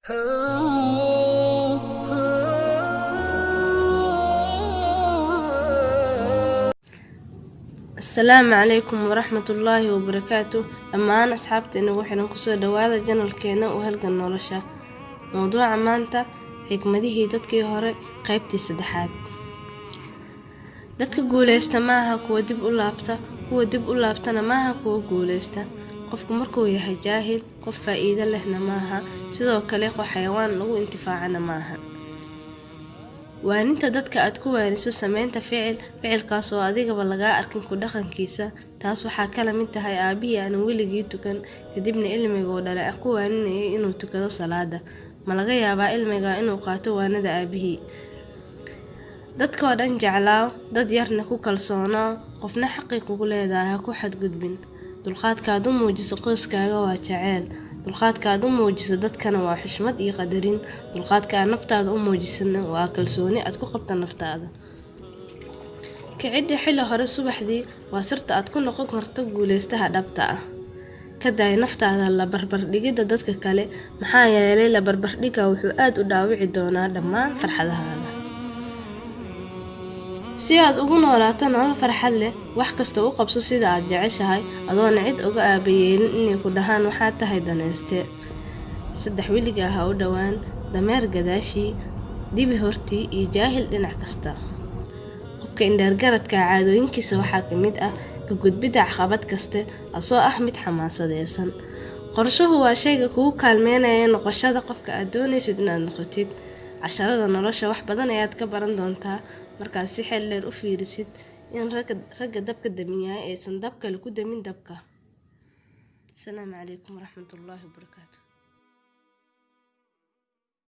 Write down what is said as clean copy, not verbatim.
السلام عليكم ورحمة الله وبركاته. أما أنا أصحابتي إنه وحنا كسر دوادا جنال كينا وهلقى النورشة موضوع مانتا حكمته dadkii hore qaybtii saddexaad. Dadka guuleysta maaha kuwa dib u laabta, kuwa dib u laabtana maaha kuwa guuleysta. Qofku markuu yahay jaahil, qof faa'iido lehna maaha, sidoo kale qof xayawaan lagu intifaacana maaha. waaninta dadka aad ku waaniso sameynta ficilkaas oo adigaba laga arkin ku dhaqankiisa, taas waxaa kala mid tahay aabihii aan weligii tukan kadibna ilmigoo dhalay ku waaninayay inuu tukado salaada. ma laga yaabaa ilmiga inuu qaato waanada aabihii. dadka oo dhan jeclaa, dad yarna ku kalsoonaa, qofna xaqi kugu leedahay ha ku xadgudbin. dulqaadkaad u muujiso qoyskaaga waa jaceyl, dulqaadkaad u muujiso dadkana waa xushmad iyo qadarin, dulqaadkaad naftaada u muujisana waa kalsooni aad ku qabta naftaada. kicidda xilli hore subaxdii waa sirta aad ku noqon karto guuleystaha dhabta ah. ka daay naftaada la barbardhigida dadka kale, maxaa yeelay la barbardhiga wuxuu aad u dhaawici doonaa dhammaan farxadahaaga. si aad ugu noolaato nolol farxad leh, wax kasta u qabso sida aad jeceshahay adoona cid uga aabayeelin inay ku dhahaan waxaad tahay danayste. saddex weligaa ha u dhowaan, dameer gadaashii, dibi hortii iyo jaahil dhinac kasta. qofka indhaargaradka caadooyinkiisa waxaa ka mid ah ka gudbidda caqabad kaste asoo ah mid xamaasadeysan. qorshuhu waa shayga kugu kaalmeynaya noqoshada qofka aad doonaysid inaad noqotid. casharada nolosha wax badan ayaad ka baran doontaa markaad si xeel dheer u fiirisid in ragga dabka damiyaa aysan dab kale ku damin dabka. Assalaamu calaykum waraxmatullaahi wabarakaatuh.